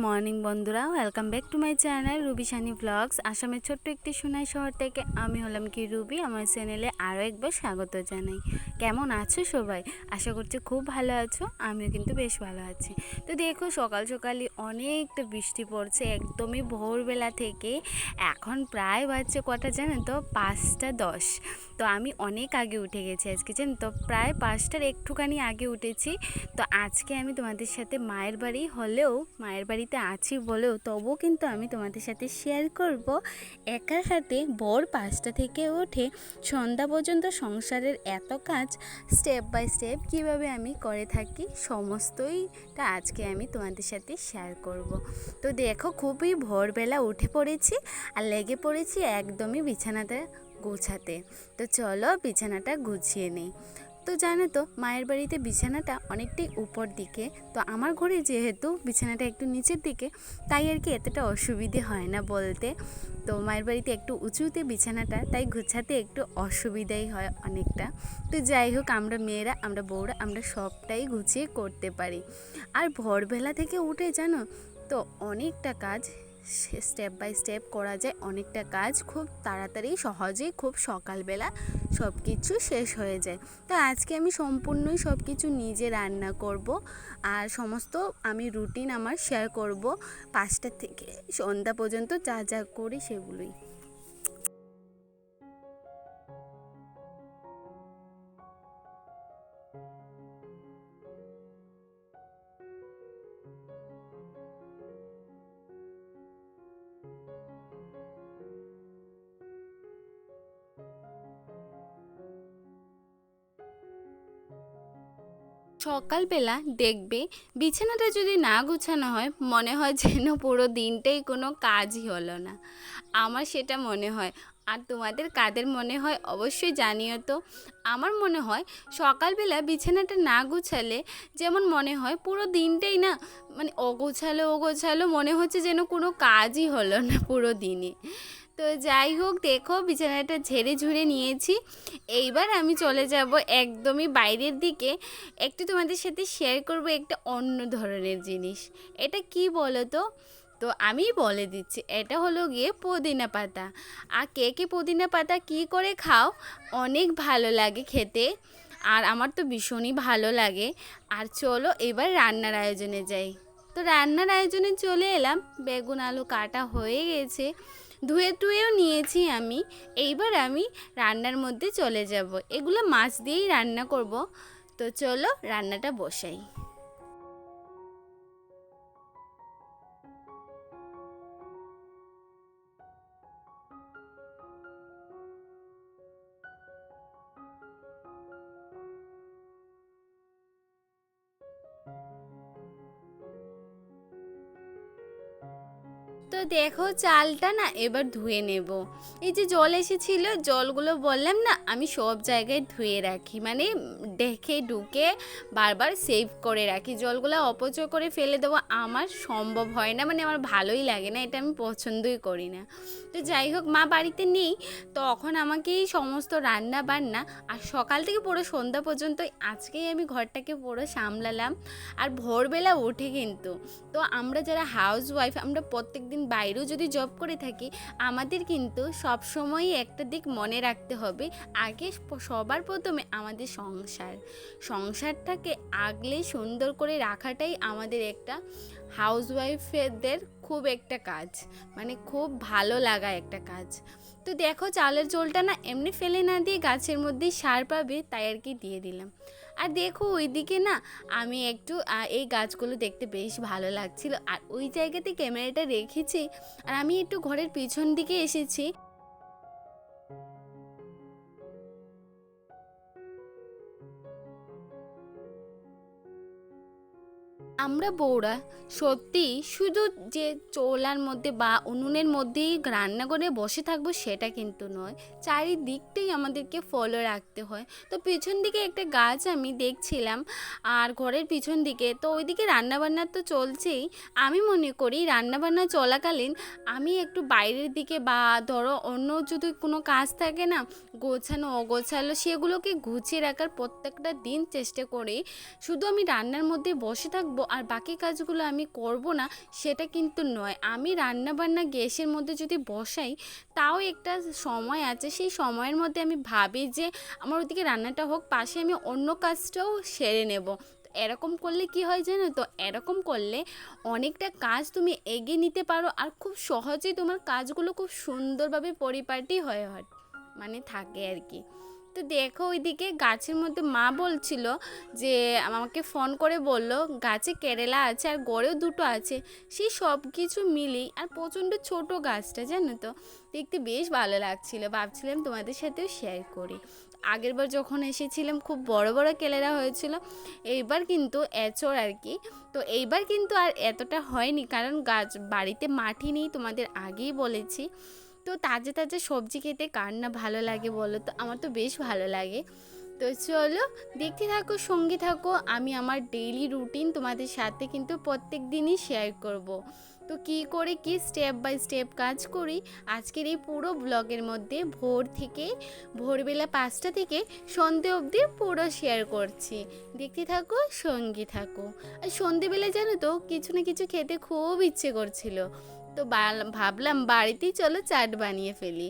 Morning বন্ধুরা, welcome back to my channel Ruby Sunny vlogs. আসামের ছোট্ট একটি সোনাই শহর থেকে আমি হলাম কি রুবি। আমার চ্যানেলে আরও একবার স্বাগত জানাই। কেমন আছো সবাই? আশা করছি খুব ভালো আছো। আমিও কিন্তু বেশ ভালো আছি। তো দেখো, সকাল সকালই অনেকটা বৃষ্টি পড়ছে, একদমই ভোরবেলা থেকে। এখন প্রায় বাজছে কটা জানেন তো? 5:10। তো আমি অনেক আগে উঠে গেছি আজকে, জানেন তো, প্রায় 5টার একটুখানি আগে উঠেছি। তো আজকে আমি তোমাদের সাথে মায়ের বাড়িতে আছি বলেও তবুও কিন্তু আমি তোমাদের সাথে শেয়ার করব একার হাতে ভোর 5টা থেকে উঠে সন্ধ্যা পর্যন্ত সংসারের এত কাজ স্টেপ বাই স্টেপ কিভাবে আমি করে থাকি, সমস্তইটা আজকে আমি তোমাদের সাথে শেয়ার করব। তো দেখো, খুবই ভোরবেলা উঠে পড়েছি আর লেগে পড়েছি একদমই বিছানাটা গোছাতে। তো চলো বিছানাটা গুছিয়ে নিই। তো জানো তো, মায়ের বাড়িতে বিছানাটা অনেকটাই উপর দিকে, তো আমার ঘরে যেহেতু বিছানাটা একটু নিচের দিকে, তাই আর কি এতটা অসুবিধে হয় না বলতে। তো মায়ের বাড়িতে একটু উঁচুতে বিছানাটা, তাই গুছাতে একটু অসুবিধাই হয় অনেকটা। তো যাই হোক, আমরা মেয়েরা, আমরা বউরা, আমরা সবটাই গুছিয়ে করতে পারি। আর ভোরবেলা থেকে উঠে জানো তো অনেকটা কাজ স্টেপ বাই স্টেপ করা যায়, অনেকটা কাজ খুব তাড়াতাড়ি সহজেই খুব সকালবেলা সব কিছু শেষ হয়ে যায়। তো আজকে আমি সম্পূর্ণই সব কিছু নিজে রান্না করব আর সমস্ত আমি রুটিন আমার শেয়ার করব 5টা থেকে সন্ধ্যা পর্যন্ত যা যা করি সেগুলোই। সকালবেলা দেখবে বিছানাটা যদি না গুছানো হয়, মনে হয় যেন পুরো দিনটাই কোনো কাজই হলো না। আমার সেটা মনে হয়। আর তোমাদের কাদের মনে হয় অবশ্যই জানিও তো। আমার মনে হয় সকালবেলা বিছানাটা না গুছালে যেমন মনে হয় পুরো দিনটাই না, মানে অগোছালো মনে হচ্ছে যেন কোনো কাজই হলো না পুরো দিনে। তো যাই হোক, দেখো বিছানাটা ঝেড়ে ঝুড়ে নিয়েছি। এইবার আমি চলে যাব একদমই বাইরের দিকে। একটু তোমাদের সাথে শেয়ার করব একটা অন্য ধরনের জিনিস। এটা কি বলো তো? তো আমি বলে দিচ্ছি, এটা হলো গিয়ে পুদিনা পাতা। আর কে কে পুদিনা পাতা কী করে খাও? অনেক ভালো লাগে খেতে, আর আমার তো ভীষণই ভালো লাগে। আর চলো এবার রান্নার আয়োজনে যাই। তো রান্নার আয়োজনে চলে এলাম। বেগুন আলু কাটা হয়ে গেছে, ধুয়ে টুয়েও নিয়েছি আমি। এইবার আমি রান্নার মধ্যে চলে যাব। এগুলো মাছ দিয়েই রান্না করব। তো চলো রান্নাটা বসাই। তো দেখো, চালটা না এবার ধুয়ে নেব। এই যে জল এসেছিল, জলগুলো বললাম না আমি সব জায়গায় ধুয়ে রাখি, মানে দেখে ঢুকে বারবার সেভ করে রাখি। জলগুলো অপচয় করে ফেলে দেবো আমার সম্ভব হয় না, মানে আমার ভালোই লাগে না, এটা আমি পছন্দই করি না। তো যাই হোক, মা বাড়িতে নেই, তখন আমাকেই সমস্ত রান্না বান্না আর সকাল থেকে পুরো সন্ধ্যা পর্যন্ত আজকেই আমি ঘরটাকে পুরো সামলালাম। আর ভোরবেলা উঠে কিন্তু, তো আমরা যারা হাউস ওয়াইফ, আমরা প্রত্যেক দিন বাইরেও যদি জব করে থাকি, আমাদের কিন্তু সবসময়ই একটা দিক মনে রাখতে হবে। আগে সবার প্রথমে আমাদের সংসারটাকে আগলে সুন্দর করে রাখাটাই আমাদের একটা হাউস ওয়াইফদের খুব একটা কাজ, মানে খুব ভালো লাগা একটা কাজ। তো দেখো, চালের জলটা না এমনি ফেলে না দিয়ে গাছের মধ্যেই সার পাবে, তাই আর কি দিয়ে দিলাম। আর দেখো ওইদিকে না আমি একটু এই গাছগুলো দেখতে বেশ ভালো লাগছিল, আর ওই জায়গাতে ক্যামেরাটা রেখেছি আর আমি একটু ঘরের পিছন দিকে এসেছি। আমরা বউরা সত্যি শুধু যে চোলার মধ্যে বা উনুনের মধ্যেই রান্না করে বসে থাকবো সেটা কিন্তু নয়, চারিদিকটাই আমাদেরকে ফলো রাখতে হয়। তো পিছন দিকে একটা গাছ আমি দেখছিলাম, আর ঘরের পিছন দিকে তো ওইদিকে রান্নাবান্না তো চলছেই। আমি মনে করি রান্নাবান্না চলাকালীন আমি একটু বাইরের দিকে বা ধরো অন্য যদি কোনো কাজ থাকে না, গোছানো অগোছালো, সেগুলোকে গুছিয়ে রাখার প্রত্যেকটা দিন চেষ্টা করি। শুধু আমি রান্নার মধ্যে বসে থাকবো আর বাকি কাজগুলো আমি করব না সেটা কিন্তু নয়। আমি রান্নাবান্না গ্যাসের মধ্যে যদি বসাই তাও একটা সময় আছে, সেই সময়ের মধ্যে আমি ভাবি যে আমার ওদিকে রান্নাটা হোক, পাশে আমি অন্য কাজটাও সেরে নেব। এরকম করলে কি হয় জানো তো, এরকম করলে অনেকটা কাজ তুমি এগিয়ে নিতে পারো আর খুব সহজেই তোমার কাজগুলো খুব সুন্দরভাবে পরিপাটি হয়ে হয় মানে থাকে আর কি। তো দেখো ওইদিকে গাছের মধ্যে মা বলছিল যে আমাকে ফোন করে বলল গাছে কেরেলা আছে আর গড়েও দুটো আছে, সেই সব কিছু মিলেই আর প্রচণ্ড ছোট গাছটা জানো তো, দেখতে বেশ ভালো লাগছিল, ভাবছিলাম তোমাদের সাথেও শেয়ার করি। আগেরবার যখন এসেছিলাম খুব বড় বড় কেলেরা হয়েছিল, এইবার কিন্তু এঁচড় আর কি। তো এইবার কিন্তু আর এতটা হয়নি, কারণ গাছ বাড়িতে মাটি নেই, তোমাদের আগেই বলেছি। তো তাজা তাজা সবজি খেতে কার না ভালো লাগে বলো তো, আমার তো বেশ ভালো লাগে। তো চলো দেখতে থাকো, সঙ্গে থাকো, আমি আমার ডেইলি রুটিন তোমাদের সাথে কিন্তু প্রত্যেক দিনই শেয়ার করব। তো কি করে কি স্টেপ বাই স্টেপ কাজ করি আজকের এই পুরো ব্লগের মধ্যে ভোরবেলা 5টা থেকে সন্ধে অবধি পুরো শেয়ার করছি। দেখতে থাকো, সঙ্গে থাকো। আর সন্ধেবেলা জানো তো কিছু না কিছু খেতে খুব ইচ্ছে করছিল, তো ভাবলাম বাড়িতেই চলো চাট বানিয়ে ফেলি।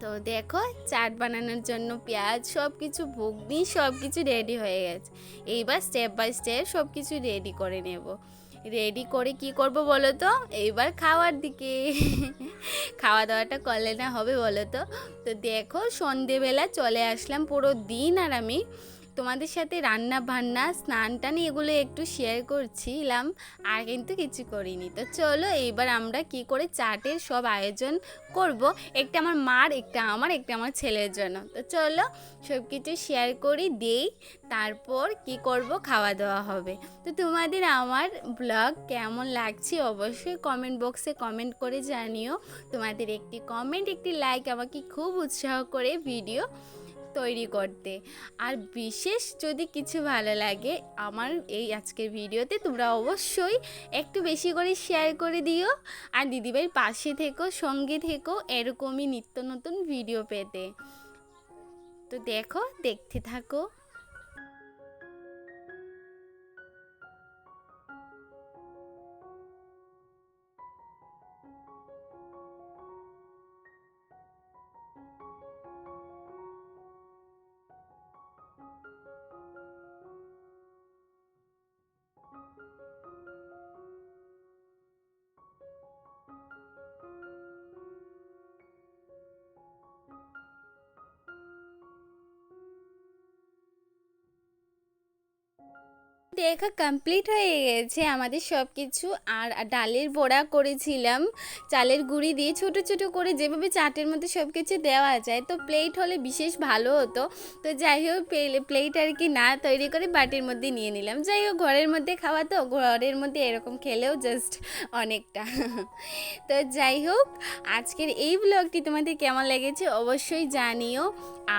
তো দেখো চাট বানানোর জন্য পেঁয়াজ সব কিছু ঘুগনি সব কিছু রেডি হয়ে গেছে। এইবার স্টেপ বাই স্টেপ সব কিছু রেডি করে নেব। রেডি করে কি করব বলো তো, এইবার খাওয়ার দিকে খাওয়া দাওয়াটা করলে না হবে বলো তো। তো দেখো সন্ধেবেলা চলে আসলাম পুরো দিন, আর আমি তোমাদের সাথে রান্না বান্না স্নান টান এগুলো একটু শেয়ার করছিলাম, আর কিন্তু কিছু করিনি। তো চলো এইবার আমরা কি করে চাটের সব আয়োজন করব, একটা আমার মার, একটা আমার ছেলের জন্য। তো চলো সব কিছু শেয়ার করি দেই, তারপর কি করব খাওয়া দাওয়া হবে। তো তোমাদের আমার ব্লগ কেমন লাগছে অবশ্যই কমেন্ট বক্সে কমেন্ট করে জানিও। তোমাদের একটি কমেন্ট একটি লাইক আমাকে খুব উৎসাহ করে ভিডিও তৈরি করতে। আর বিশেষ যদি কিছু ভালো লাগে আমার এই আজকের ভিডিওতে, তোমরা অবশ্যই একটু বেশি করে শেয়ার করে দিও। আর দিদিভাইয়ের পাশে থেকো, সঙ্গে থেকো এরকমই নিত্য নতুন ভিডিও পেতে। তো দেখো দেখতে থাকো। দেখা কমপ্লিট হয়ে গেছে আমাদের সব কিছু। আর ডালের বড়া করেছিলাম চালের গুঁড়ি দিয়ে, ছোট ছোট করে যেভাবে চাটের মধ্যে সব কিছু দেওয়া যায়। তো প্লেট হলে বিশেষ ভালো হতো। তো যাই হোক প্লেট আর কি না তৈরি করে বাটির মধ্যে নিয়ে নিলাম। যাই হোক ঘরের মধ্যে খাওয়া, তো ঘরের মধ্যে এরকম খেলেও জাস্ট অনেকটা। তো যাই হোক আজকের এই ব্লগটি তোমাদের কেমন লেগেছে অবশ্যই জানিও।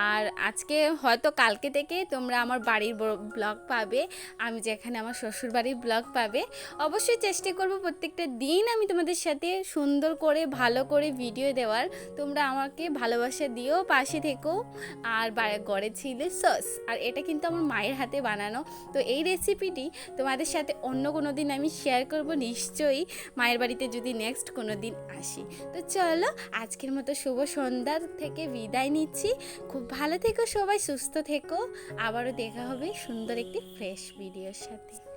আর আজকে হয়তো কালকে থেকে তোমরা আমার বাড়ির ব্লগ পাবে, আমি যেখানে আমার শ্বশুর বাড়ির ব্লগ পাবে। অবশ্যই চেষ্টা করব প্রত্যেকটা দিন আমি তোমাদের সাথে সুন্দর করে ভালো করে ভিডিও দেওয়ার। তোমরা আমাকে ভালোবাসা দিও, পাশে থেকো। আর ঘরে ছিল সস, আর এটা কিন্তু আমার মায়ের হাতে বানানো। তো এই রেসিপিটি তোমাদের সাথে অন্য কোনো দিন আমি শেয়ার করব নিশ্চয়ই, মায়ের বাড়িতে যদি নেক্সট কোনো দিন আসি। তো চলো আজকের মতো শুভ সন্ধ্যার থেকে বিদায় নিচ্ছি। খুব ভালো থেকো সবাই, সুস্থ থেকো। আবারও দেখা হবে সুন্দর একটি ফ্রেশ ভিডিওর সাথে।